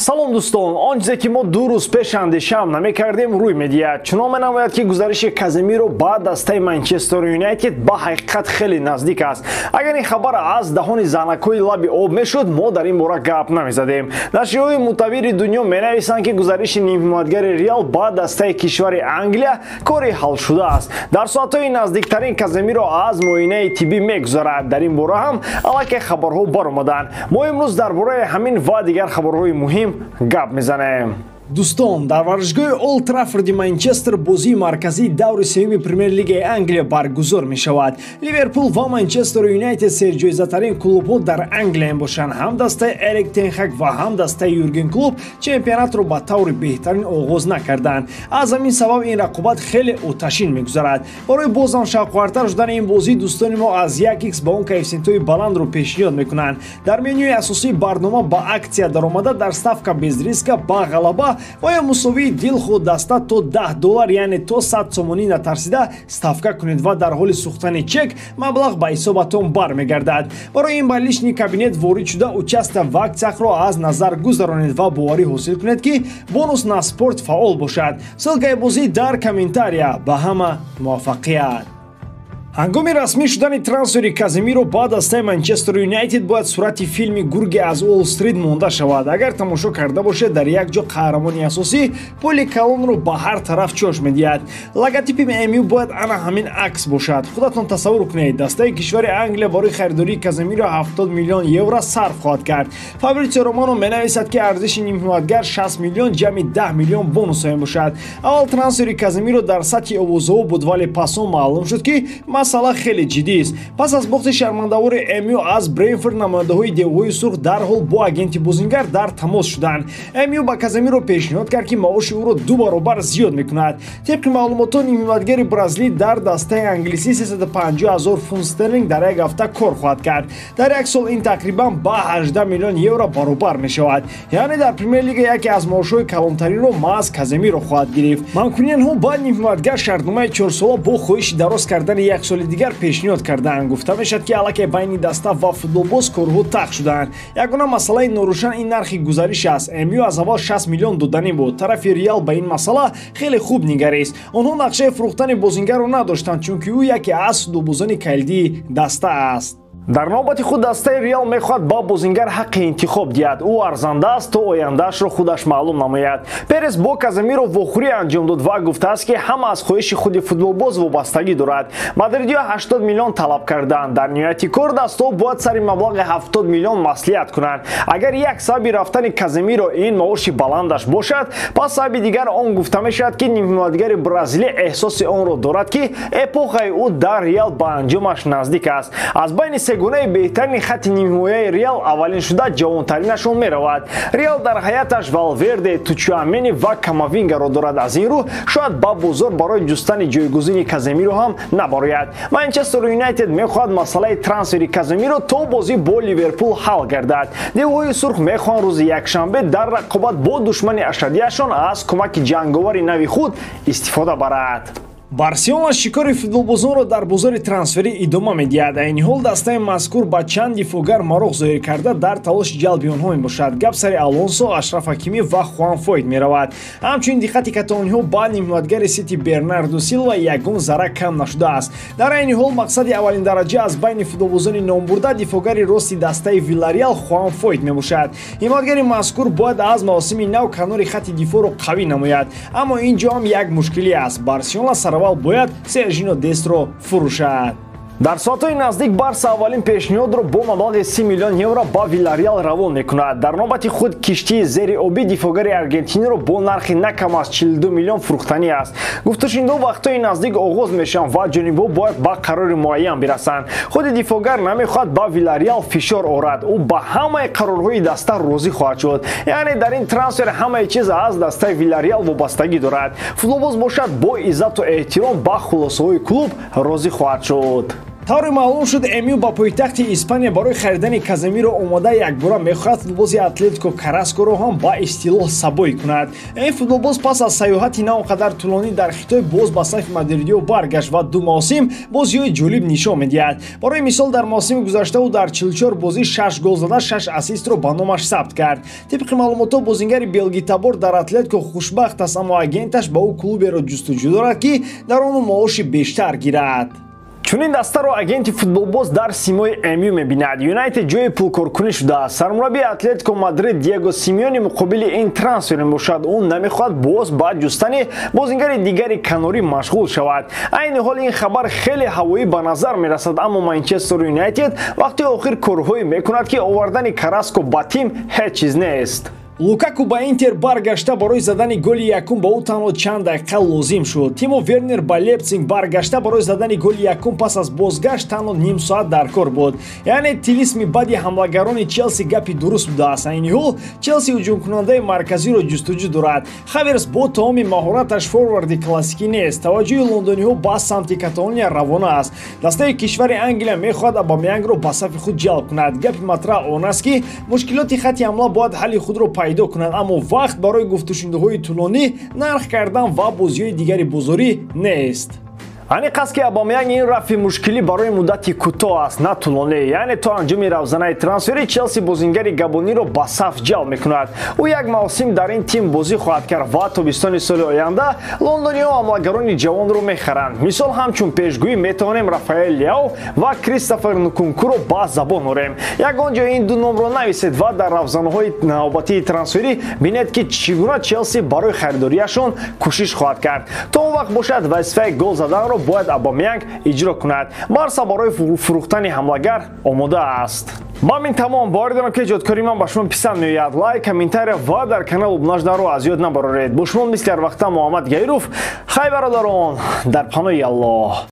салом дӯстон, он чизе ки мо ду рӯз пеш андешам намекардем рӯй медиҳад. Чунон менамояд ки гузариши Каземиро ба дастаи Манчестер Юнайтед ба ҳақиқат хеле наздик аст. Агар ин хабар аз даҳони занакҳои лаби об мешуд, мо дар ин бора гап намезадем. Нашриҳои мутаввири дунё менависанд ки гузариши нимҳиматгари Реал ба дастаи кишвари Англия кори ҳалшуда аст. Дар соатҳои наздиктарин Каземиро аз муоинаи тиббӣ мегузарад. Дар ин бора ҳам аллакай хабарҳо баромаданд. Мо имрӯз дар бораи ҳамин ва дигар хабарҳои муҳим гап мезанем. Дӯстон, дар варзишгоҳи Олд Траффорди Манчестер бозии марказии даври сеюми Премер-лигаи Англия баргузор мешавад. Ливерпул ва Манчестер Юнайтед серҷоизатарин клубҳо дар Англия мебошанд. Ҳам дастаи Эрик тен Хаг ва ҳам дастаи Юрген Клоп чемпионатро ба таври беҳтарин оғоз накарданд. Аз ҳамин сабаб ин рақобат хеле оташин мегузарад. Барои бозам шавқовартар шудани ин бозӣ дӯстони мо аз 1x ба он коэффициентҳои баландро пешниҳод мекунанд. Дар менюи асосии барнома ба аксия даромада дар ставка без риска ба ғалаба ва ё мусовии дилхуд даста то $10, яъне то 100 сомонӣ натарсида ставка кунед ва дар ҳоли сӯхтани чек маблағ ба ҳисобатон бармегардад. Барои ин ба лични кабинет ворид шуда участа ва аксияҳро аз назар гузаронед ва боварӣ ҳосил кунед ки бонус на спорт фаъол бошад. Ссилкаи бозӣ дар комментария. Ба ҳама муваффақият. ҳангоми расмӣ шудани трансфери Каземиро ба дастаи Манчестер Юнайтед бояд сурати филми «Гурги аз Уолл-стрит» монда шавад. Агар тамошо карда бошед, дар як ҷо қаҳрамони асосӣ Поли Калонро ба ҳар тараф чош медиҳад. Логотипи МЮ бояд ана ҳамин акс бошад. Худатон тасаввур кунед, дастаи кишвари Англия барои харидории Каземиро 70 миллион евро сарф хоҳад кард. Фабрицио Романо менависад ки арзиши нимҳиматгар 60 миллион ҷамъи 10 миллион бонусҳо мебошад. Аввал трансфери Каземиро дар сатҳи овозҳо буд, вале пасон маълум шуд ки масъала хеле ҷиддист. Пас аз бохти шармандавори МЮ аз Брентфорд, намояндаҳои девҳои сурх дарҳол бо агенти бозингар дар тамос шуданд. МЮ ба Каземиро пешниҳод кард ки маоши ӯро 2 баробар зиёд мекунад. Тебқи маълумотон, нимҳиматгари бразилӣ дар дастаи англисӣ 350 000 фунт стерлинг дар як ҳафта кор хоҳад кард. Дар як сол ин тақрибан ба 18 миллион евро баробар мешавад. Яъне дар Премер-лига яке аз маошҳои калонтаринро маҳз Каземиро хоҳад гирифт. манкуниянҳо ба нимҳиматгар шартномаи 4 сола бо хоҳиши дароз кардани як соли дигар пешниҳод кардаанд. Гуфта мешавад ки аллакай байни даста ва футболбоз корҳо тақ шудаанд. Ягона масъалаи норӯшан ин нархи гузариш аст. МЮ аз аввал 60 миллион доданӣ буд. Тарафи Реал ба ин масъала хеле хуб нигарист. Онҳо нақшаи фурӯхтани бозингарро надоштанд, чунки ӯ яке аз судобозони калидии даста аст. Дар навбати худ дастаи Реал мехоҳад ба бозингар ҳаққи интихоб диҳад. ӯ арзанда аст то ояндаашро худаш маълум намояд. Перес бо Каземиро вохӯрӣ анҷом дод ва гуфтааст ки ҳама аз хоҳиши худи футболбоз вобастагӣ дорад. Мадридиҳо 80 миллион талаб карданд. Дар ниҳояти кор дастаҳо бояд сари маблағи 70 миллион маслиҳат кунанд. Агар як сабаби рафтани Каземиро ин маоши баландаш бошад, пас сабаби дигар он гуфта мешавад ки нимҳиматгари бразилӣ эҳсоси онро дорад ки эпохаи ӯ дар Реал ба анҷомаш наздик аст. Аз байни гунаи беҳтарини хатти нимҳимояи Реал аввалин шуда ҷавонтаринашон меравад. Реал дар ҳаяташ Валверде, Тучуамени ва Камавингаро дорад. Аз ин рӯ шояд ба бозор барои ҷустани ҷойгузини Каземиро ҳам набарояд. Манчестер Юнайтед мехоҳад масъалаи трансфери Каземиро то бозӣ бо Ливерпул ҳал гардад. Девҳои сурх мехоҳанд рӯзи якшанбе дар рақобат бо душмани ашадияшон аз кӯмаки ҷанговари нави худ истифода барад. Барселона шикори футболбозонро дар бозори трансферӣ идома медиҳад. Айни ҳол дастаи мазкур ба чанд дифоъгар мароғ зоҳир карда дар талоши ҷалби онҳо мебошад. Гап сари Алонсо, Ашраф Ҳакимӣ ва Хуан Фойд меравад. Ҳамчунин диққати каталониҳо ба нимҳиматгари Сити Бернардо Силва ягон зарра кам нашудааст. Дар айни ҳол мақсади аввалиндараҷа аз байни футболбозони номбурда дифоъгари рости дастаи Виллареал Хуан Фойд мебошад. нимҳиматгари мазкур бояд аз мавсими нав канори хатти дифоъро қавӣ намояд. Аммо ин ҷо ҳам як мушкилӣ аст. Барселона бояд Сержино Дестро фурӯшад. Дар соатҳои наздик Барса аввалин пешниҳодро бо маблағи 30 миллион евро ба Виллареал равон мекунад. Дар навбати худ киштии зериобӣ дифоъгари аргентиниро бо нархи на кам аз 42 миллион фурӯхтанӣ аст. Гуфташунидаҳо вақтҳои наздик оғоз мешаванд ва ҷонибҳо бояд ба қарори муайян бирасанд. худи дифоъгар намехоҳад ба Виллареал фишор орад. ӯ ба ҳамаи қарорҳои даста розӣ хоҳад шуд. яъне дар ин трансфер ҳамаи чиз аз дастаи Виллареал вобастагӣ дорад. футболбоз бошад бо иззату эҳтиром ба хулосаҳои клуб розӣ хоҳад шуд. тавре маълум шуд МЮ ба пойтахти Испания барои харидани Каземиро омода якбора мехоҳад футболбози Атлетико Караскоро ҳам ба истилоҳ сабой кунад. Ин футболбоз пас аз саёҳати на он қадар тӯлонӣ дар Хитой боз ба сайфи мадридиё баргашт ва ду мавсим бозиҳои ҷолиб нишон медиҳад. Барои мисол дар мавсими гузашта ӯ дар 44 бозӣ 6 гол зада 6 ассистро ба номаш сабт кард. Тибқи маълумото бозингари белгитабор дар Атлетико хушбахт аст, аммо агенташ ба ӯ клуберо ҷустуҷӯ дорад ки дар он маоши бештар гирад. чунин дастаро агенти футболбоз дар симои МЮ мебинад. Юнайтед ҷои пулкоркунӣ шудааст. Сармураббии Атлетико Мадрид Диего Симеони муқобили ин трансфер мебошад. ӯ намехоҳад боз ба ҷустани бозингари дигари канорӣ машғул шавад. айни ҳол ин хабар хеле ҳавоӣ ба назар мерасад, аммо Манчестер Юнайтед вақти охир корҳое мекунад ки овардани Караско ба тим ҳеҷ чиз нест. Лукаку ба Интер баргашта барои задани голи якум ба ӯ танҳо чанд дақиқа лозим шуд. Тимо Вернер ба Лейпциг баргашта барои задани голи якум пас аз бозгашт танҳо ним соат дар кор буд. Яъне тилисми баъди ҳамлагарони Челси гапи дуруст будааст. айни ҳол Челси ҳуҷумкунандаи марказиро ҷустуҷӯ дорад. Хаверс бо тамоми маҳораташ форварди классикӣ нест. таваҷҷӯҳи лондониҳо ба самти Каталония равона аст. Дастаи кишвари Англия мехоҳад Абамянгро ба сафи худ ҷалб кунад. гапи матраҳ он аст ки мушкилоти хатти ҳамла бояд ҳалли худро пайдо кунад, аммо вақт барои гуфтушунидҳои тӯлонӣ нарх кардан ва бозиҳои дигари бозорӣ нест. аниқ аст ки Абамянг ин рафъи мушкилӣ барои муддати кӯтоҳ аст, на тӯлонӣ. яъне то анҷоми равзанаи трансфери Челси бозингари габониро ба саф ҷалб мекунад. ӯ як мавсим дар ин тим бозӣ хоҳад кард ва тобистони соли оянда лондониҳо ҳамлагарони ҷавонро мехаранд. мисол ҳамчун пешгӯӣ метавонем Рафаэл Леау ва Кристофер Нкункуро ба забон орем. ягон ҷо ин ду номро нависед ва дар равзанаҳои навбатии трансферӣ бинед ки чӣ гуна Челси барои харидориашон кӯшиш хоҳад кард. то он вақт бошад вазифаи гол заданро бояд Абамянг иҷро кунад. Барса барои фурӯхтани ҳамлагар омода аст. ба мин тамом. бовар дорам ки ҷодкории ман ба шумо писанд меояд. лайк, комментария ва дар канал обунажданро аз ёд набароред. бо шумо мисли ҳар вақта Муҳаммад Гайров. хай бародарон, дар паноҳи Аллоҳ.